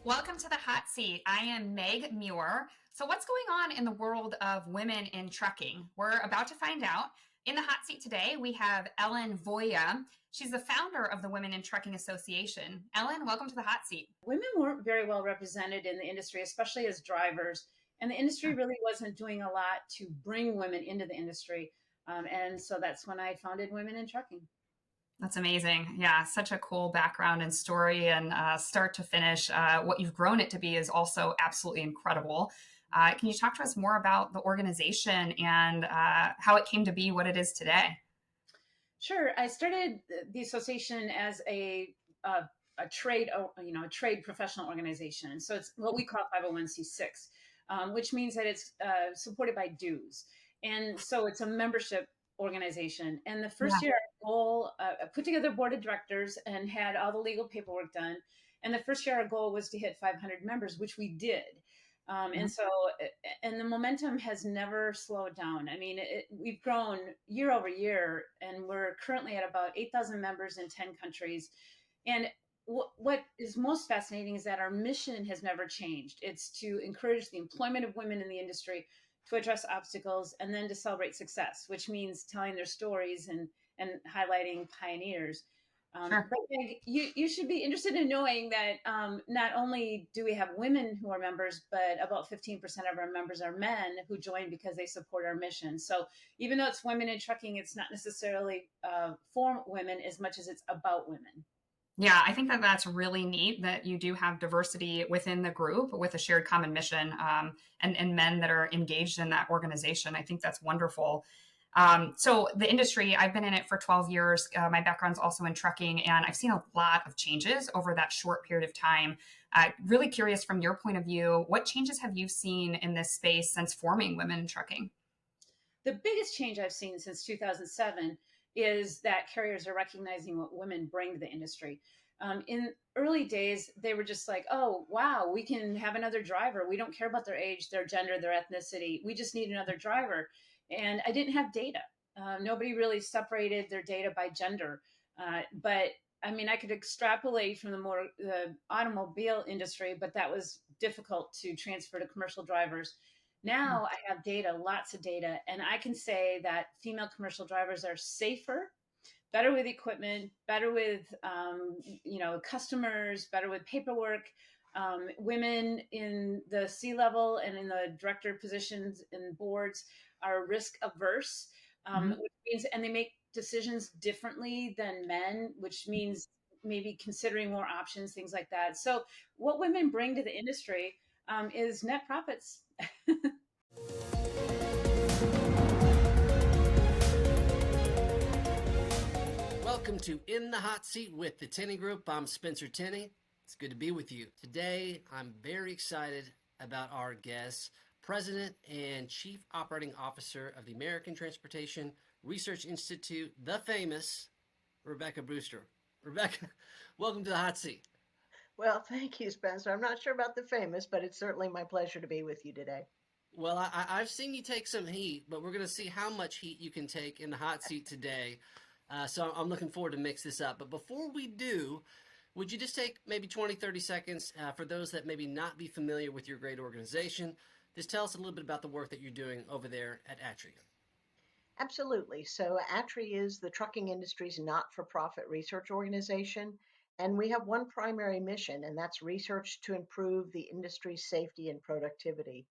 Welcome to the hot seat. I am Meg Muir. So, what's going on in the world of women in trucking? We're about to find out. In the hot seat today, we have Ellen Voie. She's the founder of the Women in Trucking Association. Ellen, welcome to the hot seat. Women weren't very well represented in the industry, especially as drivers. And the industry really wasn't doing a lot to bring women into the industry. And so that's when I founded Women in Trucking. That's amazing. Yeah, such a cool background and story, and start to finish. What you've grown it to be is also absolutely incredible. Can you talk to us more about the organization and how it came to be what it is today? Sure, I started the association as a trade, a trade professional organization. So it's what we call 501c6, which means that it's supported by dues, and so it's a membership organization. And the first Yeah. year, our goal, I put together a board of directors and had all the legal paperwork done. And the first year, our goal was to hit 500 members, which we did. Mhm. And the momentum has never slowed down. I mean, we've grown year over year, and we're currently at about 8,000 members in 10 countries. And what is most fascinating is that our mission has never changed. It's to encourage the employment of women in the industry, to address obstacles, and then to celebrate success, which means telling their stories and highlighting pioneers. Sure. But you should be interested in knowing that not only do we have women who are members, but about 15% of our members are men who join because they support our mission. So even though it's women in trucking, it's not necessarily for women as much as it's about women. Yeah, I think that that's really neat that you do have diversity within the group with a shared common mission, and men that are engaged in that organization. I think that's wonderful. So the industry, I've been in it for 12 years. My background's also in trucking, and I've seen a lot of changes over that short period of time. Really curious from your point of view, what changes have you seen in this space since forming Women in Trucking? The biggest change I've seen since 2007 is that carriers are recognizing what women bring to the industry. In early days, they were just like, oh, wow, we can have another driver. We don't care about their age, their gender, their ethnicity. We just need another driver. And I didn't have data. Nobody really separated their data by gender. But I mean, I could extrapolate from the automobile industry, but that was difficult to transfer to commercial drivers. Now I have data, lots of data, and I can say that female commercial drivers are safer, better with equipment, better with customers, better with paperwork. Women in the C level and in the director positions and boards are risk averse, Mhm. which means, and they make decisions differently than men, which means maybe considering more options, things like that. So, what women bring to the industry is net profits. Welcome to In the Hot Seat with the Tenney Group. I'm Spencer Tenney. It's good to be with you. Today, I'm very excited about our guest, President and Chief Operating Officer of the American Transportation Research Institute, the famous Rebecca Brewster. Rebecca, welcome to the Hot Seat. Well, thank you, Spencer. I'm not sure about the famous, but it's certainly my pleasure to be with you today. Well, I've seen you take some heat, but we're going to see how much heat you can take in the hot seat today. So I'm looking forward to mix this up. But before we do, would you just take maybe 20, 30 seconds for those that maybe not be familiar with your great organization? Just tell us a little bit about the work that you're doing over there at ATRI. Absolutely. So, ATRI is the trucking industry's not for profit research organization. And we have one primary mission, and that's research to improve the industry's safety and productivity.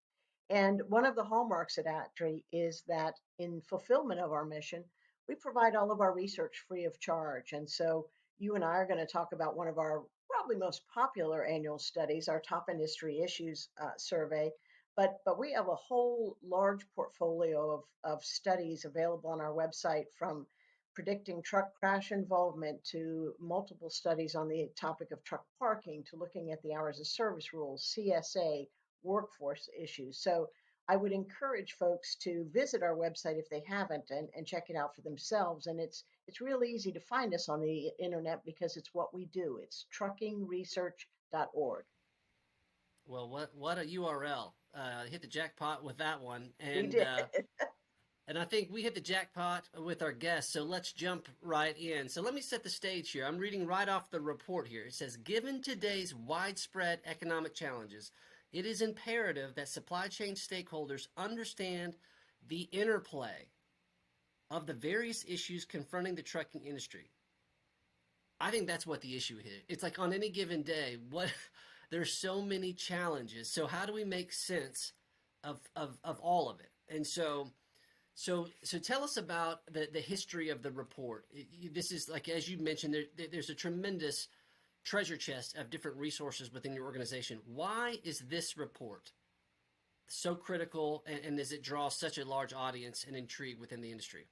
And one of the hallmarks at ATRI is that in fulfillment of our mission, we provide all of our research free of charge. And so you and I are going to talk about one of our probably most popular annual studies, our top industry issues survey. But we have a whole large portfolio of studies available on our website, from predicting truck crash involvement to multiple studies on the topic of truck parking to looking at the hours of service rules, CSA, workforce issues. So I would encourage folks to visit our website if they haven't, and check it out for themselves. And it's really easy to find us on the internet because it's what we do. It's truckingresearch.org. Well, what a URL! Hit the jackpot with that one, We and did. And I think we hit the jackpot with our guests, so let's jump right in. So let me set the stage here. I'm reading right off the report here. It says, given today's widespread economic challenges, it is imperative that supply chain stakeholders understand the interplay of the various issues confronting the trucking industry. I think that's what the issue is. It's like on any given day, there's so many challenges. So how do we make sense of all of it? And so tell us about the history of the report. This is like, as you mentioned, there's a tremendous treasure chest of different resources within your organization. Why is this report so critical, and does it draw such a large audience and intrigue within the industry?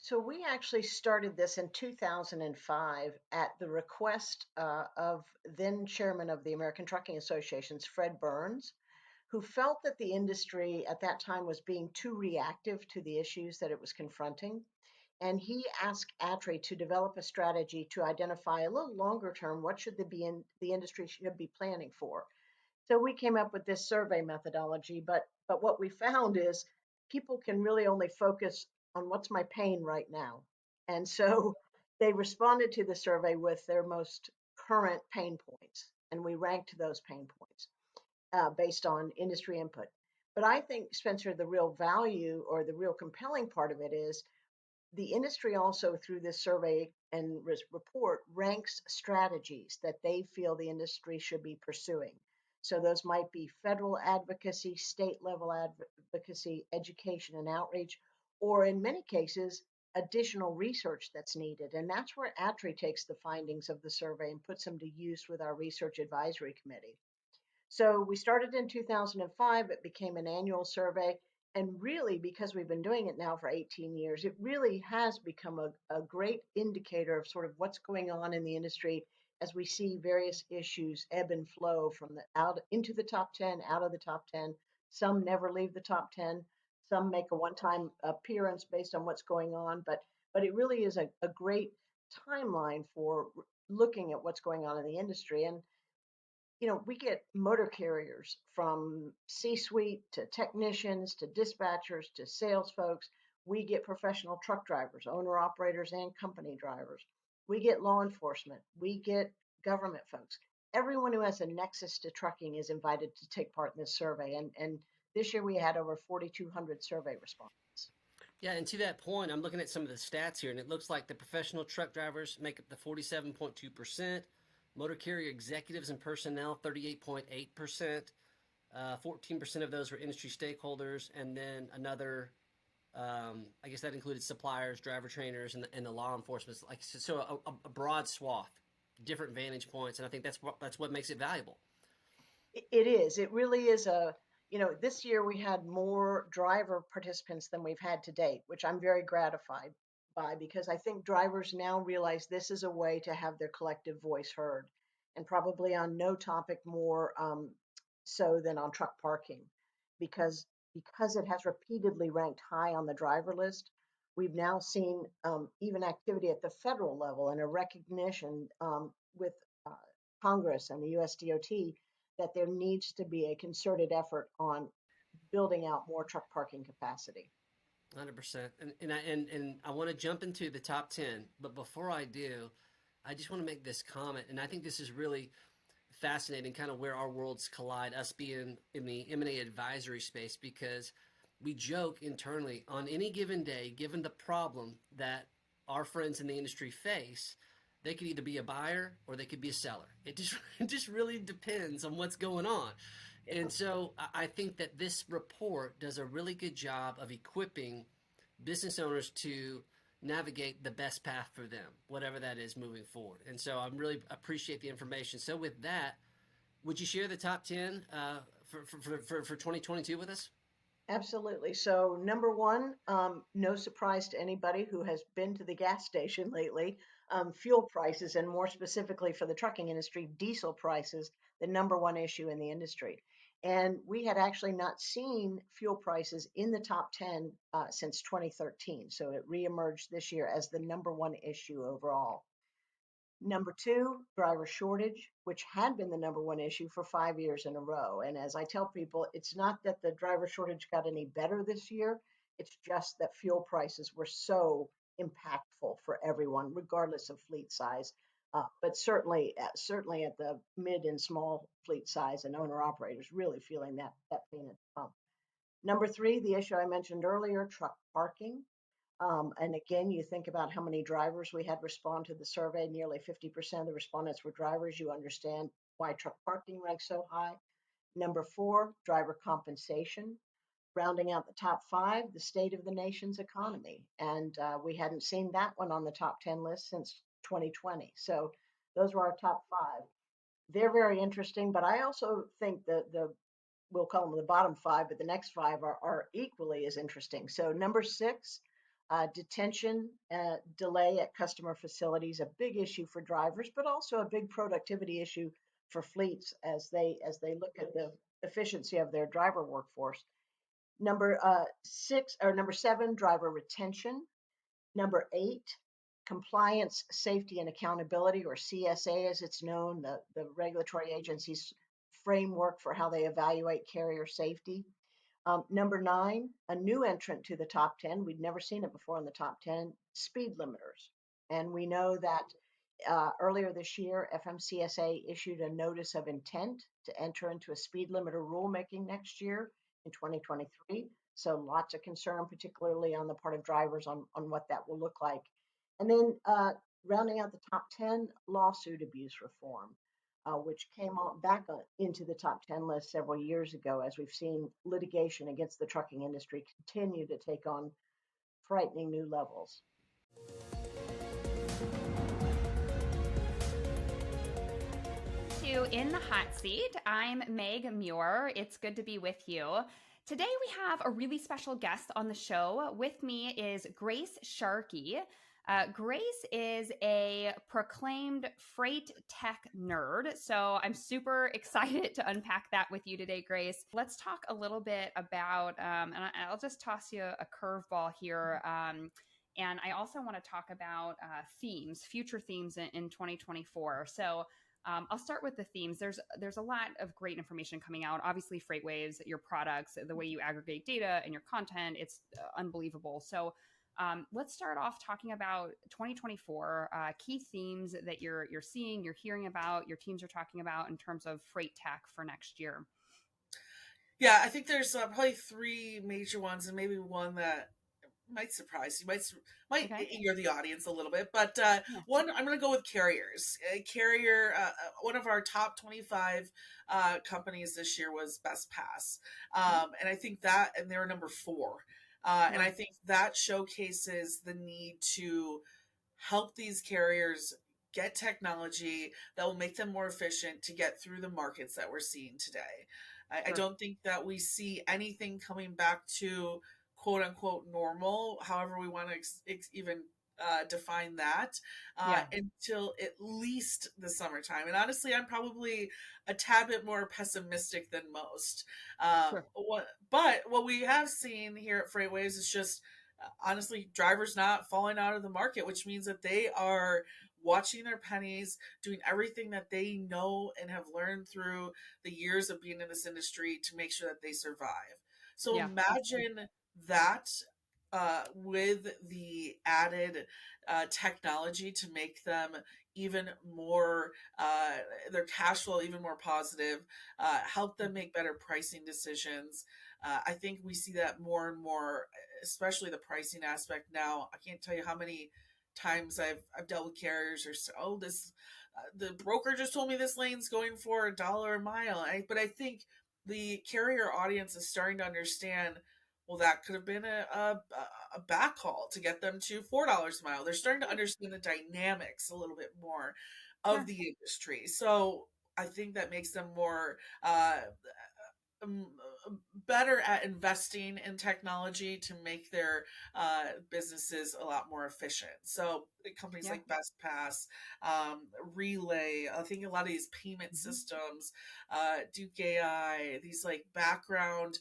So we actually started this in 2005 at the request of then chairman of the American Trucking Associations, Fred Burns, who felt that the industry at that time was being too reactive to the issues that it was confronting. And he asked ATRI to develop a strategy to identify a little longer term what should the industry should be planning for. So we came up with this survey methodology, but what we found is people can really only focus on what's my pain right now. And so they responded to the survey with their most current pain points, and we ranked those pain points based on industry input. But I think, Spencer, the real value or the real compelling part of it is the industry also, through this survey and report, ranks strategies that they feel the industry should be pursuing. So those might be federal advocacy, state level advocacy, education and outreach, or in many cases, additional research that's needed. And that's where ATRI takes the findings of the survey and puts them to use with our research advisory committee. So we started in 2005, it became an annual survey. And really, because we've been doing it now for 18 years, it really has become a great indicator of sort of what's going on in the industry as we see various issues ebb and flow from the out into the top 10, out of the top 10. Some never leave the top 10. Some make a one-time appearance based on what's going on. But it really is a great timeline for looking at what's going on in the industry. And we get motor carriers from C-suite to technicians to dispatchers to sales folks. We get professional truck drivers, owner operators, and company drivers. We get law enforcement. We get government folks. Everyone who has a nexus to trucking is invited to take part in this survey. And this year we had over 4,200 survey respondents. Yeah, and to that point, I'm looking at some of the stats here, and it looks like the professional truck drivers make up the 47.2%. Motor carrier executives and personnel, 38.8%. 14% of those were industry stakeholders, and then another, I guess that included suppliers, driver trainers, and the law enforcement. Like so, a broad swath, different vantage points, and I think that's what makes it valuable. It is. It really is this year we had more driver participants than we've had to date, which I'm very gratified by because I think drivers now realize this is a way to have their collective voice heard, and probably on no topic more so than on truck parking, because it has repeatedly ranked high on the driver list. We've now seen even activity at the federal level and a recognition with uh, Congress and the USDOT that there needs to be a concerted effort on building out more truck parking capacity. 100%. And I want to jump into the top 10, but before I do, I just want to make this comment, and I think this is really fascinating, kind of where our worlds collide, us being in the M&A advisory space, because we joke internally on any given day, given the problem that our friends in the industry face, they could either be a buyer or they could be a seller. It just really depends on what's going on. And so I think that this report does a really good job of equipping business owners to navigate the best path for them, whatever that is moving forward. And so I really appreciate the information. So with that, would you share the top 10 for 2022 with us? Absolutely. So, number one, no surprise to anybody who has been to the gas station lately, fuel prices, and more specifically for the trucking industry, diesel prices, the number one issue in the industry. And we had actually not seen fuel prices in the top 10 since 2013. So, it reemerged this year as the number one issue overall. Number two, driver shortage, which had been the number one issue for 5 years in a row. And as I tell people, it's not that the driver shortage got any better this year. It's just that fuel prices were so impactful for everyone, regardless of fleet size. But certainly at the mid and small fleet size and owner operators really feeling that pain at the pump. Number three, the issue I mentioned earlier, truck parking. And again, you think about how many drivers we had respond to the survey. Nearly 50% of the respondents were drivers. You understand why truck parking ranks so high. Number four, driver compensation. Rounding out the top five, the state of the nation's economy. And we hadn't seen that one on the top 10 list since 2020. So those were our top five. They're very interesting, but I also think that we'll call them the bottom five, but the next five are equally as interesting. So number six, detention delay at customer facilities, a big issue for drivers, but also a big productivity issue for fleets as they look at the efficiency of their driver workforce. Number seven, driver retention. Number eight, compliance, safety, and accountability, or CSA as it's known, the regulatory agency's framework for how they evaluate carrier safety. Number nine, a new entrant to the top 10. We'd never seen it before in the top 10, speed limiters. And we know that earlier this year, FMCSA issued a notice of intent to enter into a speed limiter rulemaking next year in 2023. So lots of concern, particularly on the part of drivers on what that will look like. And then rounding out the top 10, lawsuit abuse reform, which came back into the top 10 list several years ago, as we've seen litigation against the trucking industry continue to take on frightening new levels. In the hot seat, I'm Meg Muir. It's good to be with you. Today we have a really special guest on the show. With me is Grace Sharkey. Grace is a proclaimed freight tech nerd, so I'm super excited to unpack that with you today, Grace. Let's talk a little bit about, and I'll just toss you a curveball here. And I also want to talk about future themes in 2024. So I'll start with the themes. There's a lot of great information coming out. Obviously, FreightWaves, your products, the way you aggregate data and your content, it's unbelievable. So let's start off talking about 2024 key themes that you're seeing, you're hearing about, your teams are talking about in terms of freight tech for next year. Yeah, I think there's probably three major ones, and maybe one that might surprise you, might anger the audience a little bit. But one, I'm going to go with carriers. One of our top 25 companies this year was Best Pass, and I think that, and they're number 4. And I think that showcases the need to help these carriers get technology that will make them more efficient to get through the markets that we're seeing today. I don't think that we see anything coming back to quote unquote normal, however we want to even define that, until at least the summertime. And honestly, I'm probably a tad bit more pessimistic than most. But what we have seen here at FreightWaves is just honestly drivers not falling out of the market, which means that they are watching their pennies, doing everything that they know and have learned through the years of being in this industry to make sure that they survive. So imagine that with the added technology to make them even more, their cash flow even more positive, help them make better pricing decisions. I think we see that more and more, especially the pricing aspect now. I can't tell you how many times I've dealt with carriers or the broker just told me this lane's going for $1 a mile. But I think the carrier audience is starting to understand, well, that could have been a backhaul to get them to $4 a mile. They're starting to understand the dynamics a little bit more of the industry. So I think that makes them more better at investing in technology to make their businesses a lot more efficient. So companies like Best Pass, Relay, I think a lot of these payment systems, Duke AI, these like background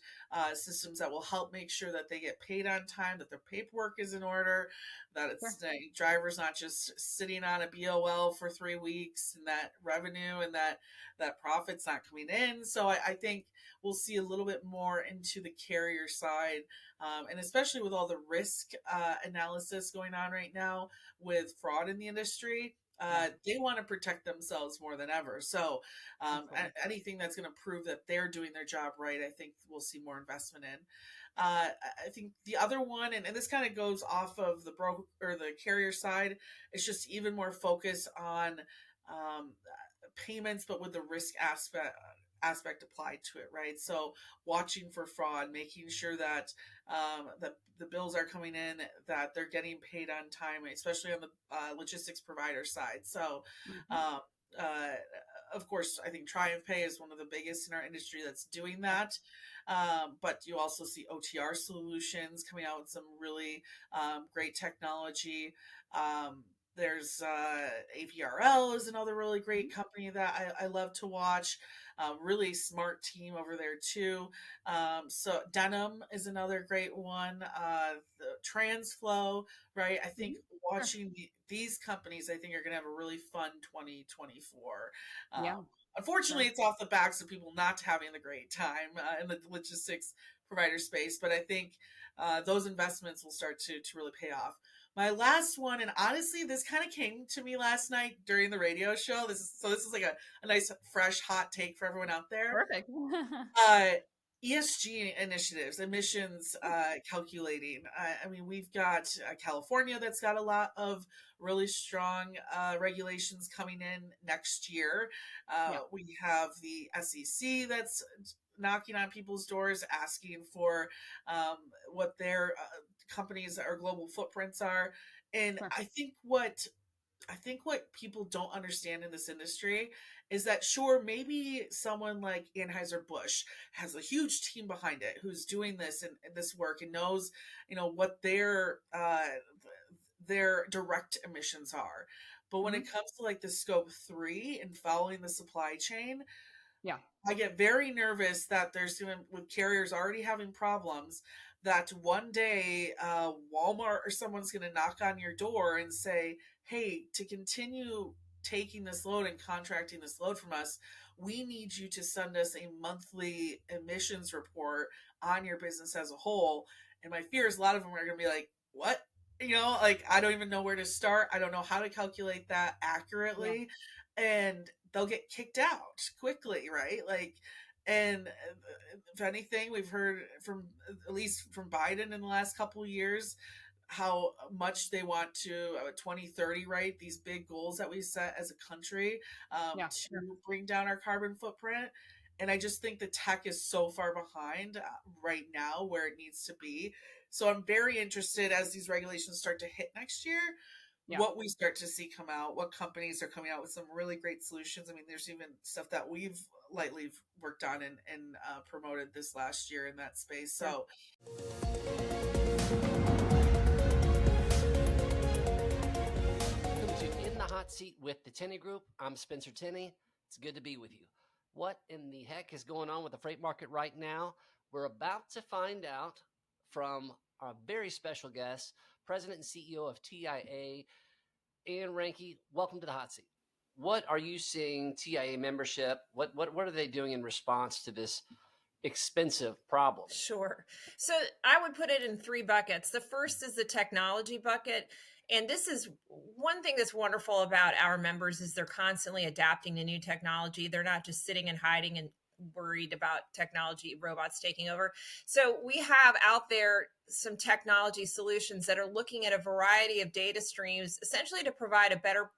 systems that will help make sure that they get paid on time, that their paperwork is in order, that it's drivers not just sitting on a BOL for 3 weeks, and that revenue and that profit's not coming in. So I think we'll see a little bit more into the carrier side, and especially with all the risk analysis going on right now with fraud in the industry. They want to protect themselves more than ever. So anything that's going to prove that they're doing their job right, I think we'll see more investment in. I think the other one, and this kind of goes off of the or the carrier side, is just even more focus on payments, but with the risk aspect applied to it, right? So watching for fraud, making sure that the bills are coming in, that they're getting paid on time, especially on the logistics provider side. So of course, I think Triumph Pay is one of the biggest in our industry that's doing that. But you also see OTR solutions coming out with some really great technology. There's APRL is another really great company that I love to watch. Really smart team over there too. So Denim is another great one. The Transflow, right? I think watching these companies, I think are going to have a really fun 2024. Unfortunately, it's off the backs of people not having the great time in the logistics provider space, but I think those investments will start to really pay off. My last one, and honestly, this kind of came to me last night during the radio show. This is like a nice, fresh, hot take for everyone out there. Perfect. ESG initiatives, emissions calculating. I mean, we've got California that's got a lot of really strong regulations coming in next year. We have the SEC that's knocking on people's doors, asking for what their companies or global footprints are. And I think what people don't understand in this industry is that, sure, maybe someone like Anheuser-Busch has a huge team behind it who's doing this and this work and knows, what their direct emissions are. But when it comes to like the scope 3 and following the supply chain, I get very nervous that with carriers already having problems, that one day Walmart or someone's going to knock on your door and say, hey, to continue taking this load and contracting this load from us, we need you to send us a monthly emissions report on your business as a whole. And my fear is a lot of them are going to be like, what? Like, I don't even know where to start. I don't know how to calculate that accurately. And they'll get kicked out quickly, right? Like, and if anything, we've heard at least from Biden in the last couple of years, how much they want to 2030, right? These big goals that we set as a country to bring down our carbon footprint. And I just think the tech is so far behind right now where it needs to be. So I'm very interested as these regulations start to hit next year, what we start to see come out, what companies are coming out with some really great solutions. I mean, there's even stuff that we've lightly worked on and promoted this last year in that space. So Welcome to In the Hot Seat with the Tenney Group. I'm Spencer Tenney. It's good to be with you. What in the heck is going on with the freight market right now? We're about to find out from our very special guest, President and CEO of TIA, and Reinke. Welcome to the Hot Seat. What are you seeing TIA membership? What are they doing in response to this expensive problem? Sure. So I would put it in 3 buckets. The first is the technology bucket. And this is one thing that's wonderful about our members is they're constantly adapting to new technology. They're not just sitting and hiding and worried about technology, robots taking over. So we have out there some technology solutions that are looking at a variety of data streams, essentially to provide a better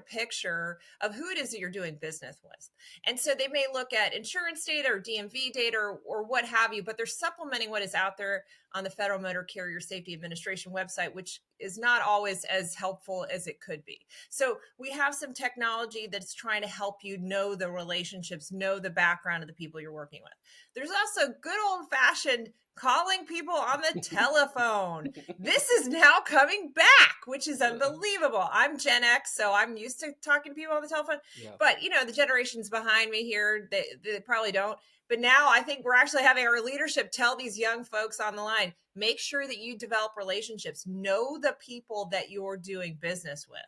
picture of who it is that you're doing business with. And so they may look at insurance data or DMV data or what have you, but they're supplementing what is out there on the Federal Motor Carrier Safety Administration website, which is not always as helpful as it could be. So we have some technology that's trying to help you know the relationships, know the background of the people you're working with. There's also good old-fashioned calling people on the telephone. This is now coming back, which is unbelievable. I'm Gen X, so I'm used to talking to people on the telephone. Yeah. But, the generations behind me here, they probably don't. But now I think we're actually having our leadership tell these young folks on the line, make sure that you develop relationships. Know the people that you're doing business with.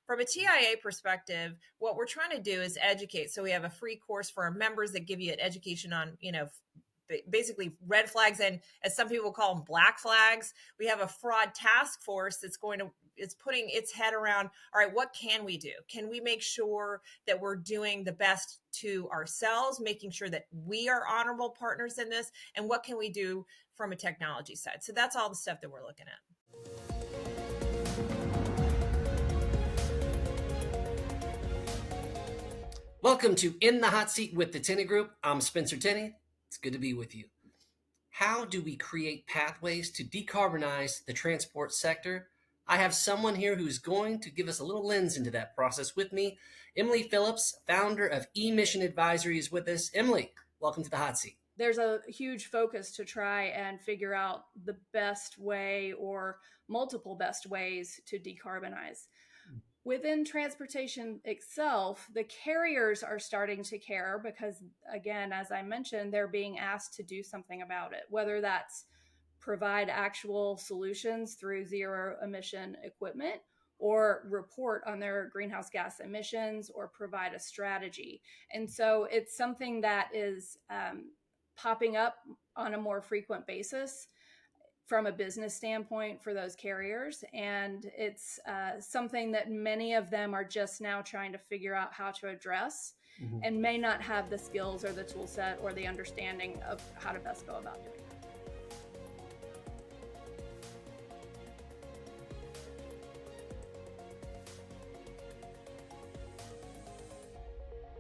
From a TIA perspective, what we're trying to do is educate. So we have a free course for our members that give you an education on, basically red flags, and as some people call them, black flags. We have a fraud task force that's it's putting its head around, all right, what can we do? Can we make sure that we're doing the best to ourselves, making sure that we are honorable partners in this? And what can we do from a technology side? So that's all the stuff that we're looking at. Welcome to In the Hot Seat with the Tenney Group. I'm Spencer Tenney. It's good to be with you. How do we create pathways to decarbonize the transport sector? I have someone here who's going to give us a little lens into that process with me. Emily Phillips, founder of E.MISSION Advisory, is with us. Emily, welcome to the Hot Seat. There's a huge focus to try and figure out the best way or multiple best ways to decarbonize. Within transportation itself, the carriers are starting to care because, again, as I mentioned, they're being asked to do something about it, whether that's provide actual solutions through zero emission equipment or report on their greenhouse gas emissions or provide a strategy. And so it's something that is popping up on a more frequent basis from a business standpoint for those carriers. And it's something that many of them are just now trying to figure out how to address and may not have the skills or the tool set or the understanding of how to best go about doing it.